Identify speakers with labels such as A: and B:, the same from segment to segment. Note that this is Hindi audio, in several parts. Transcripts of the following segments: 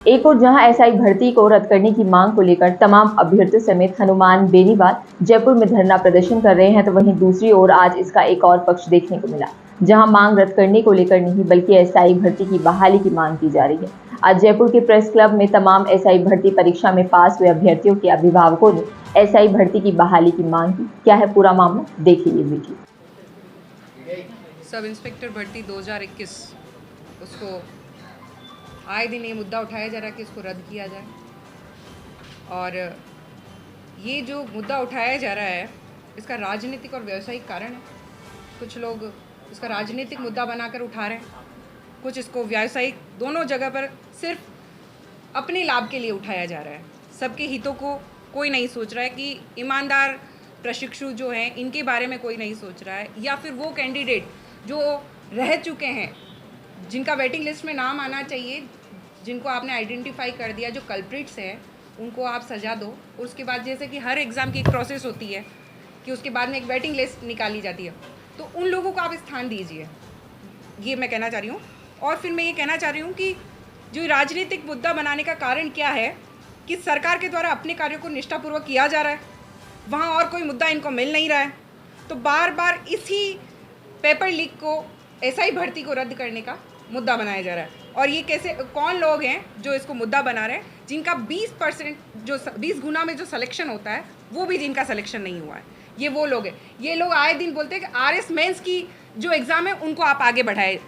A: एक और जहां एसआई भर्ती को रद्द करने की मांग को लेकर तमाम अभ्यर्थियों समेत हनुमान बेनीवाल जयपुर में धरना प्रदर्शन कर रहे हैं, तो वहीं दूसरी ओर आज इसका एक और पक्ष देखने को मिला, जहां मांग रद्द करने को लेकर नहीं बल्कि एसआई भर्ती की बहाली की मांग की जा रही है। आज जयपुर के प्रेस क्लब में तमाम एसआई भर्ती परीक्षा में पास हुए अभ्यर्थियों के अभिभावकों ने एसआई भर्ती की बहाली की मांग की। क्या है पूरा मामला, देखिए ये वीडियो।
B: सब इंस्पेक्टर भर्ती 2021 उसको आए दिन ये मुद्दा उठाया जा रहा है कि इसको रद्द किया जाए। और ये जो मुद्दा उठाया जा रहा है इसका राजनीतिक और व्यावसायिक कारण है। कुछ लोग इसका राजनीतिक मुद्दा बनाकर उठा रहे हैं, कुछ इसको व्यावसायिक, दोनों जगह पर सिर्फ अपने लाभ के लिए उठाया जा रहा है। सबके हितों को कोई नहीं सोच रहा है कि ईमानदार प्रशिक्षु जो हैं इनके बारे में कोई नहीं सोच रहा है, या फिर वो कैंडिडेट जो रह चुके हैं जिनका वेटिंग लिस्ट में नाम आना चाहिए, जिनको आपने आइडेंटिफाई कर दिया, जो कल्प्रिट्स हैं उनको आप सजा दो। उसके बाद जैसे कि हर एग्ज़ाम की एक प्रोसेस होती है कि उसके बाद में एक वेटिंग लिस्ट निकाली जाती है, तो उन लोगों को आप स्थान दीजिए, ये मैं कहना चाह रही हूँ। और फिर मैं ये कहना चाह रही हूँ कि जो राजनीतिक मुद्दा बनाने का कारण क्या है कि सरकार के द्वारा अपने कार्यों को निष्ठापूर्वक किया जा रहा है, वहाँ और कोई मुद्दा इनको मिल नहीं रहा है, तो बार बार इसी पेपर लीक को, एसआई भर्ती को रद्द करने का मुद्दा बनाया जा रहा है। और ये कैसे, कौन लोग हैं जो इसको मुद्दा बना रहे हैं, जिनका 20% जो 20 गुना में जो सिलेक्शन होता है वो भी जिनका सिलेक्शन नहीं हुआ है, ये वो लोग हैं। ये लोग आए दिन बोलते हैं कि आरएस मेंस की जो एग्ज़ाम है उनको आप आगे बढ़ाए।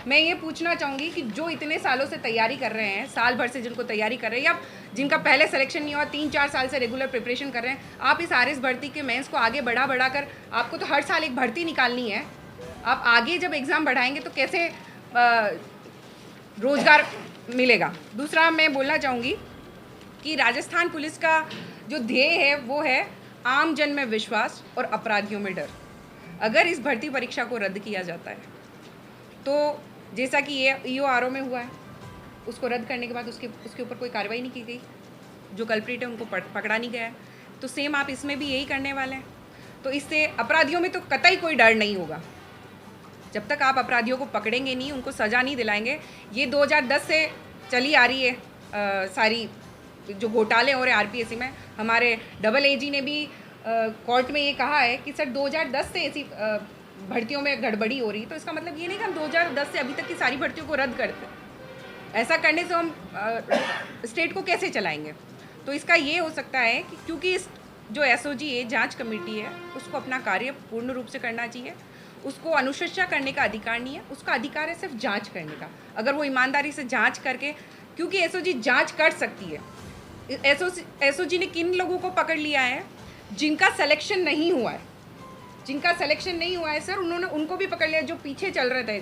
B: मैं ये पूछना चाहूँगी कि जो इतने सालों से तैयारी कर रहे हैं, साल भर से जिनको तैयारी कर रहे हैं, या जिनका पहले सिलेक्शन नहीं हुआ, 3-4 साल से रेगुलर प्रिपरेशन कर रहे हैं, आप इस आरएस भर्ती के मेंस को आगे बढ़ा कर, आपको तो हर साल एक भर्ती निकालनी है, आप आगे जब एग्ज़ाम बढ़ाएंगे तो कैसे रोज़गार मिलेगा। दूसरा मैं बोलना चाहूँगी कि राजस्थान पुलिस का जो ध्येय है वो है आम जन में विश्वास और अपराधियों में डर। अगर इस भर्ती परीक्षा को रद्द किया जाता है तो जैसा कि ये ईओआरओ में हुआ है, उसको रद्द करने के बाद उसके ऊपर कोई कार्रवाई नहीं की गई, जो कल्प्रिट है उनको पकड़ा नहीं गया है, तो सेम आप इसमें भी यही करने वाले हैं। तो इससे अपराधियों में तो कतई कोई डर नहीं होगा। जब तक आप अपराधियों को पकड़ेंगे नहीं, उनको सज़ा नहीं दिलाएंगे। ये 2010 से चली आ रही है सारी जो घोटाले हो रहे हैं आरपीएससी में। हमारे डबल एजी ने भी कोर्ट में ये कहा है कि सर 2010 से ऐसी भर्तियों में गड़बड़ी हो रही, तो इसका मतलब ये नहीं कि हम 2010 से अभी तक की सारी भर्तियों को रद्द करते। ऐसा करने से हम स्टेट को कैसे चलाएंगे। तो इसका ये हो सकता है कि क्योंकि इस जो एसओजी है, जाँच कमेटी है, उसको अपना कार्य पूर्ण रूप से करना चाहिए। उसको अनुशंसा करने का अधिकार नहीं है, उसका अधिकार है सिर्फ जांच करने का। अगर वो ईमानदारी से जांच करके, क्योंकि एसओजी जांच कर सकती है। एसओजी ने किन लोगों को पकड़ लिया है, जिनका सिलेक्शन नहीं हुआ है, जिनका सिलेक्शन नहीं हुआ है सर, उन्होंने उनको भी पकड़ लिया, जो पीछे चल रहे थे,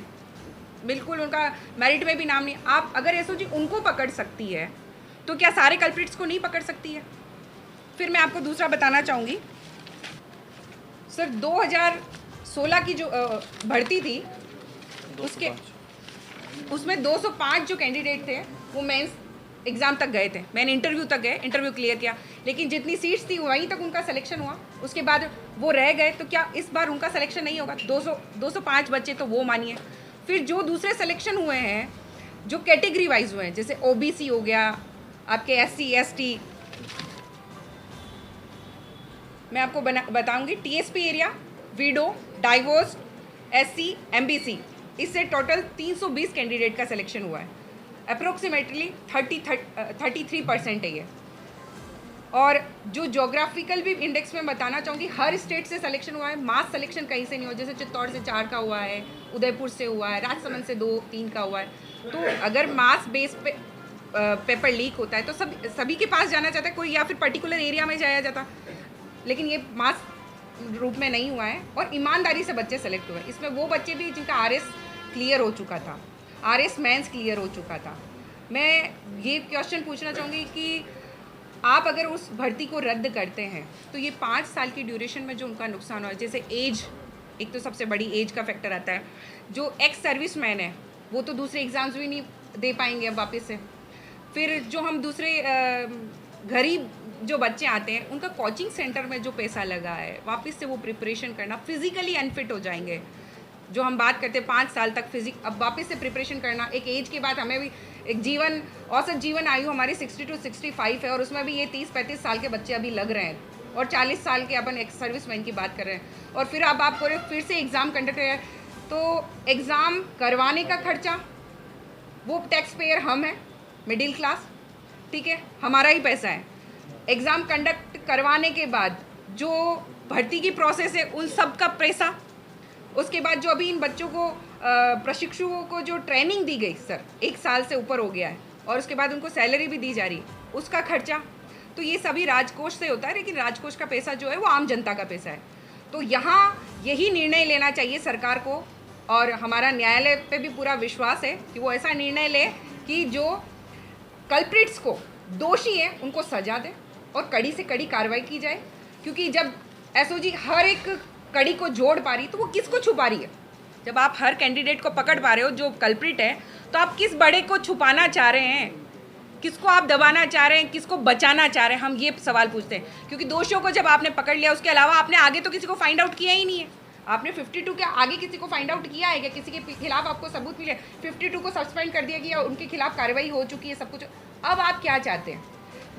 B: बिल्कुल उनका मेरिट में भी नाम नहीं। आप अगर एसओजी उनको पकड़ सकती है तो क्या सारे कल्प्रिट्स को नहीं पकड़ सकती है। फिर मैं आपको दूसरा बताना चाहूँगी सर, 2016 की जो भर्ती थी उसमें 205 जो कैंडिडेट थे वो मेंस एग्ज़ाम तक गए थे, मैंने इंटरव्यू तक गए, इंटरव्यू क्लियर किया, लेकिन जितनी सीट्स थी वहीं तक उनका सिलेक्शन हुआ, उसके बाद वो रह गए। तो क्या इस बार उनका सिलेक्शन नहीं होगा। 205 बच्चे तो वो मानिए। फिर जो दूसरे सिलेक्शन हुए हैं, जो कैटेगरी वाइज हुए हैं, जैसे ओबीसी हो गया, आपके SC ST, मैं आपको बताऊँगी, TSP area, window, divorce, SC MBC, इससे टोटल 320 कैंडिडेट का सिलेक्शन हुआ है। अप्रोक्सीमेटली 33% है ये। और जो जोग्राफिकल भी इंडेक्स में बताना चाहूँगी, हर स्टेट से सिलेक्शन हुआ है, मास सिलेक्शन कहीं से नहीं हुआ। जैसे चित्तौड़ से 4 का हुआ है, उदयपुर से हुआ है, राजसमंद से 2-3 का हुआ है। तो अगर मास बेस पे पेपर लीक होता है तो सभी के पास जाना चाहता है कोई, या फिर पर्टिकुलर एरिया में जाया जाता, लेकिन ये मास रूप में नहीं हुआ है और ईमानदारी से बच्चे सेलेक्ट हुए। इसमें वो बच्चे भी जिनका आरएस क्लियर हो चुका था, आरएस मेंस क्लियर हो चुका था। मैं ये क्वेश्चन पूछना चाहूँगी कि आप अगर उस भर्ती को रद्द करते हैं तो ये 5 साल की ड्यूरेशन में जो उनका नुकसान हुआ, जैसे एज, एक तो सबसे बड़ी एज का फैक्टर आता है। जो एक्स सर्विस मैन है वो तो दूसरे एग्ज़ाम्स भी नहीं दे पाएंगे अब वापस से। फिर जो हम दूसरे गरीब जो बच्चे आते हैं, उनका कोचिंग सेंटर में जो पैसा लगा है, वापस से वो प्रिपरेशन करना, फिज़िकली अनफिट हो जाएंगे। जो हम बात करते हैं 5 साल तक अब वापस से प्रिपरेशन करना, एक एज के बाद हमें भी एक जीवन औसत जीवन आयु हमारी 60 to 65 है और उसमें भी ये 30-35 साल के बच्चे अभी लग रहे हैं और 40 साल के अपन एक्स सर्विसमैन की बात कर रहे हैं और फिर अब आपको फिर से एग्ज़ाम कंडक्ट है तो एग्ज़ाम करवाने का खर्चा वो टैक्स पेयर हम हैं, मिडिल क्लास, ठीक है, हमारा ही पैसा है। एग्ज़ाम कंडक्ट करवाने के बाद जो भर्ती की प्रोसेस है उन सब का पैसा, उसके बाद जो अभी इन बच्चों को प्रशिक्षुओं को जो ट्रेनिंग दी गई सर 1 साल से ऊपर हो गया है और उसके बाद उनको सैलरी भी दी जा रही है, उसका खर्चा, तो ये सभी राजकोष से होता है, लेकिन राजकोष का पैसा जो है वो आम जनता का पैसा है। तो यहाँ यही निर्णय लेना चाहिए सरकार को और हमारा न्यायालय पे भी पूरा विश्वास है कि वो ऐसा निर्णय ले कि जो कल्प्रिट्स को, दोषी हैं, उनको सजा दे और कड़ी से कड़ी कार्रवाई की जाए, क्योंकि जब एसओजी हर एक कड़ी को जोड़ पा रही तो वो किसको छुपा रही है? जब आप हर कैंडिडेट को पकड़ पा रहे हो जो कल्प्रिट है, तो आप किस बड़े को छुपाना चाह रहे हैं, किसको आप दबाना चाह रहे हैं, किसको बचाना चाह रहे हैं? हम ये सवाल पूछते हैं, क्योंकि दोषियों को जब आपने पकड़ लिया उसके अलावा आपने आगे तो किसी को फाइंड आउट किया ही नहीं है। आपने 52 के आगे किसी को फाइंड आउट किया है क्या? किसी के खिलाफ आपको सबूत मिले? 52 को सस्पेंड कर दिया गया, उनके खिलाफ कार्रवाई हो चुकी है, सब कुछ। अब आप क्या चाहते हैं?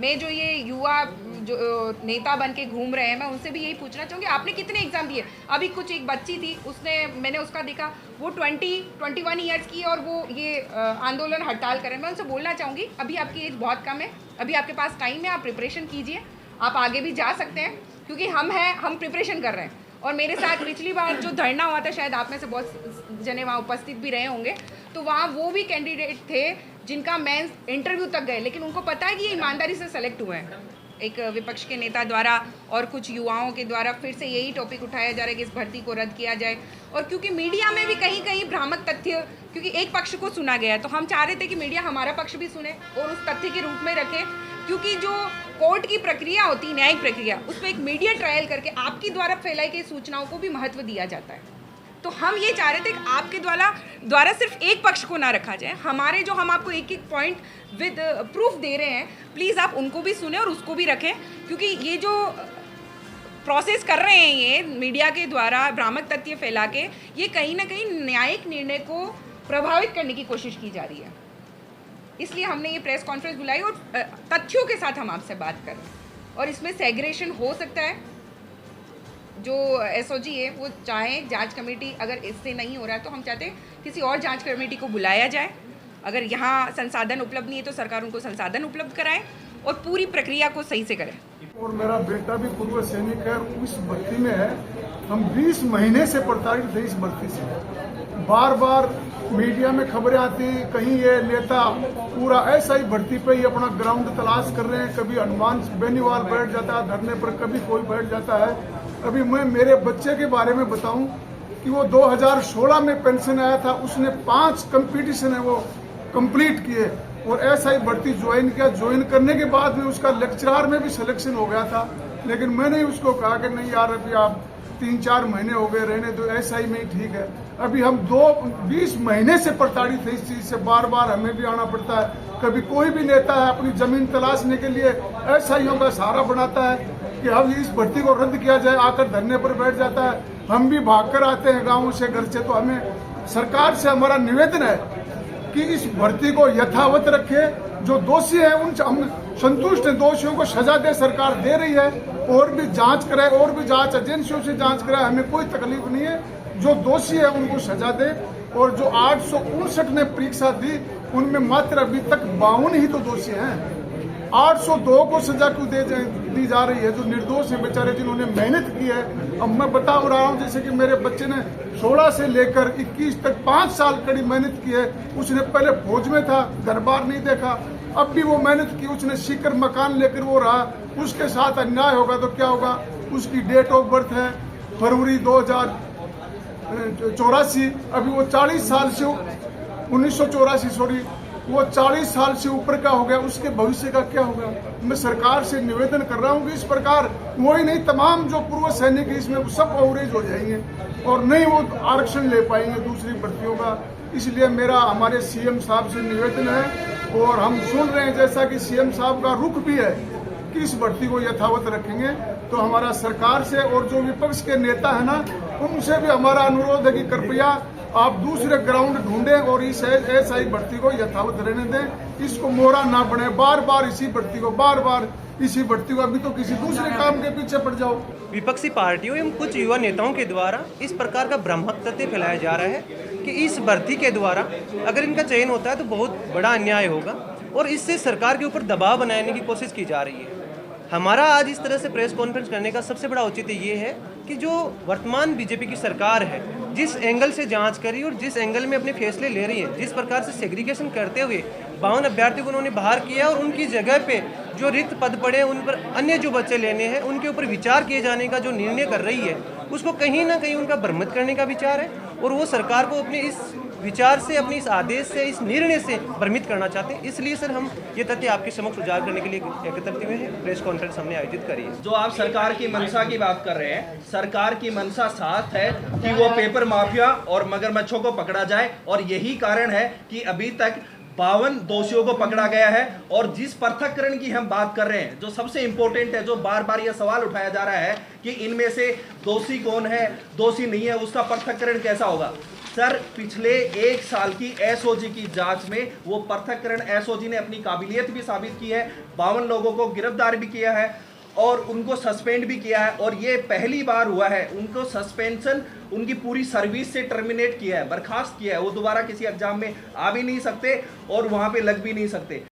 B: मैं जो ये युवा जो नेता बन के घूम रहे हैं, मैं उनसे भी यही पूछना चाहूँगी, आपने कितने एग्ज़ाम दिए? अभी कुछ एक बच्ची थी, उसने, मैंने उसका देखा, वो 21 ईयर्स की है और वो ये आंदोलन हड़ताल कर रहे हैं। मैं उनसे बोलना चाहूँगी, अभी आपकी एज बहुत कम है, अभी आपके पास टाइम है, आप प्रिपरेशन कीजिए, आप आगे भी जा सकते हैं, क्योंकि हम प्रिपरेशन कर रहे हैं। और मेरे साथ पिछली बार जो धरना हुआ था, शायद आप में से बहुत जने वहाँ उपस्थित भी रहे होंगे, तो वहाँ वो भी कैंडिडेट थे जिनका मेंस इंटरव्यू तक गए, लेकिन उनको पता है कि ये ईमानदारी से सेलेक्ट हुए हैं। एक विपक्ष के नेता द्वारा और कुछ युवाओं के द्वारा फिर से यही टॉपिक उठाया जा रहा है कि इस भर्ती को रद्द किया जाए, और क्योंकि मीडिया में भी कहीं कहीं भ्रामक तथ्य, क्योंकि एक पक्ष को सुना गया है, तो हम चाह रहे थे कि मीडिया हमारा पक्ष भी सुने और उस तथ्य के रूप में रखे, क्योंकि जो कोर्ट की प्रक्रिया होती है, न्यायिक प्रक्रिया, उस पर एक मीडिया ट्रायल करके आपकी द्वारा फैलाई गई सूचनाओं को भी महत्व दिया जाता है। तो हम ये चाह रहे थे कि आपके द्वारा सिर्फ एक पक्ष को ना रखा जाए, हमारे जो हम आपको एक एक पॉइंट विद प्रूफ दे रहे हैं, प्लीज़ आप उनको भी सुने और उसको भी रखें, क्योंकि ये जो प्रोसेस कर रहे हैं ये मीडिया के द्वारा भ्रामक तथ्य फैला के, ये कहीं ना कहीं न्यायिक निर्णय को प्रभावित करने की कोशिश की जा रही है। इसलिए हमने ये प्रेस कॉन्फ्रेंस बुलाई और तथ्यों के साथ हम आपसे बात कर रहे हैं। और इसमें सेग्रेशन हो सकता है, जो एसओजी है वो चाहे जांच कमेटी, अगर इससे नहीं हो रहा है तो हम चाहते हैं किसी और जांच कमेटी को बुलाया जाए, अगर यहाँ संसाधन उपलब्ध नहीं है तो सरकार उनको संसाधन उपलब्ध कराए और पूरी प्रक्रिया को सही से करे।
C: और मेरा बेटा भी पूर्व सैनिक है, उस भर्ती में है। हम 20 महीने से प्रताड़ित थे इस भर्ती से। बार बार मीडिया में खबरें आती, कहीं ये नेता पूरा ऐसा ही भर्ती पे ही अपना ग्राउंड तलाश कर रहे हैं। कभी हनुमान बेनीवाल बैठ जाता है धरने पर, कभी कोई बैठ जाता है। अभी मैं मेरे बच्चे के बारे में बताऊं कि वो 2016 में पेंशन आया था, उसने 5 कंपटीशन है वो कंप्लीट किए और ऐसा ही भर्ती ज्वाइन किया। ज्वाइन करने के बाद में उसका लेक्चरार में भी सिलेक्शन हो गया था, लेकिन मैंने उसको कहा कि नहीं यार, अभी आप 3-4 महीने हो गए, रहने दो, ऐसा ही नहीं ठीक है। अभी हम 20 महीने से प्रताड़ित है इस चीज से, बार बार हमें भी आना पड़ता है। कभी कोई भी नेता है अपनी जमीन तलाशने के लिए ऐसा ही का सहारा बनाता है कि अब इस भर्ती को रद्द किया जाए, आकर धरने पर बैठ जाता है। हम भी भागकर आते हैं गाँव से, घर से। तो हमें सरकार से हमारा निवेदन है कि इस भर्ती को यथावत रखे, जो दोषी है उन हम संतुष्ट हैं, दोषियों को सजा दे, सरकार दे रही है, और भी जांच कराए, और भी जांच एजेंसियों से जांच कराए, हमें कोई तकलीफ नहीं है। जो दोषी है उनको सजा दे, और जो 859 ने परीक्षा दी उनमें मात्र अभी तक 52 ही तो दोषी हैं। 802 को सजा क्यों दी जा रही है जो निर्दोष है बेचारे, जिन्होंने मेहनत की है। अब मैं बता रहा हूँ, जैसे कि मेरे बच्चे ने 16 से लेकर 21 तक 5 साल कड़ी मेहनत की है। उसने पहले फौज में था, घर बार नहीं देखा, अब भी वो मेहनत की, उसने सीकर मकान लेकर वो रहा। उसके साथ अन्याय होगा तो क्या होगा? उसकी डेट ऑफ बर्थ है फरवरी 2084, अभी वो 40 साल से 1984 सॉरी, वो 40 साल से ऊपर का हो गया, उसके भविष्य का क्या होगा? मैं सरकार से निवेदन कर रहा हूँ कि इस प्रकार वही नहीं, तमाम जो पूर्व सैनिक इसमें सब अवरेज हो जाएंगे और नहीं वो आरक्षण ले पाएंगे दूसरी भर्तियों का। इसलिए मेरा हमारे सीएम साहब से निवेदन है, और हम सुन रहे हैं जैसा कि सीएम साहब का रुख भी है कि इस भर्ती को यथावत रखेंगे। तो हमारा सरकार से और जो विपक्ष के नेता है ना, उनसे भी हमारा अनुरोध है कि कृपया आप दूसरे ग्राउंड ढूंढें और इस एसआई भर्ती को यथावत रहने दें, इसको मोहरा ना बने, बार बार इसी भर्ती को अभी तो किसी दूसरे काम के पीछे पड़ जाओ।
D: विपक्षी पार्टियों एवं कुछ युवा नेताओं के द्वारा इस प्रकार का भ्रामक तथ्य फैलाया जा रहा है कि इस भर्ती के द्वारा अगर इनका चयन होता है तो बहुत बड़ा अन्याय होगा और इससे सरकार के ऊपर दबाव बनाने की कोशिश की जा रही है। हमारा आज इस तरह से प्रेस कॉन्फ्रेंस करने का सबसे बड़ा औचित्य ये है कि जो वर्तमान बीजेपी की सरकार है, जिस एंगल से जांच करी और जिस एंगल में अपने फैसले ले रही है, जिस प्रकार से सेग्रीगेशन करते हुए 52 अभ्यर्थियों को उन्होंने बाहर किया और उनकी जगह पे जो रिक्त पद पड़े उन पर अन्य जो बच्चे लेने हैं उनके ऊपर विचार किए जाने का जो निर्णय कर रही है, उसको कहीं ना कहीं उनका भ्रमित करने का विचार है और वो सरकार को अपने इस विचार से, अपने इस आदेश से, इस निर्णय से भ्रमित करना चाहते हैं। इसलिए सर हम ये तथ्य आपके समक्ष उजागर करने के लिए एकत्रित हुए हैं, प्रेस कॉन्फ्रेंस हमने आयोजित करी है।
E: जो आप सरकार की मंशा की बात कर रहे हैं, सरकार की मंशा साफ है कि वो पेपर माफिया और मगरमच्छों को पकड़ा जाए और यही कारण है कि अभी तक 52 दोषियों को पकड़ा गया है। और जिस पृथक्करण की हम बात कर रहे हैं, जो सबसे इंपॉर्टेंट है, जो बार बार यह सवाल उठाया जा रहा है कि इनमें से दोषी कौन है, दोषी नहीं है, उसका पृथक्करण कैसा होगा। सर, पिछले 1 साल की एसओजी की जांच में वो पृथक्करण एसओजी ने अपनी काबिलियत भी साबित की है, 52 लोगों को गिरफ्तार भी किया है और उनको सस्पेंड भी किया है। और ये पहली बार हुआ है उनको सस्पेंशन, उनकी पूरी सर्विस से टर्मिनेट किया है, बर्खास्त किया है। वो दोबारा किसी एग्जाम में आ भी नहीं सकते और वहाँ पे लग भी नहीं सकते।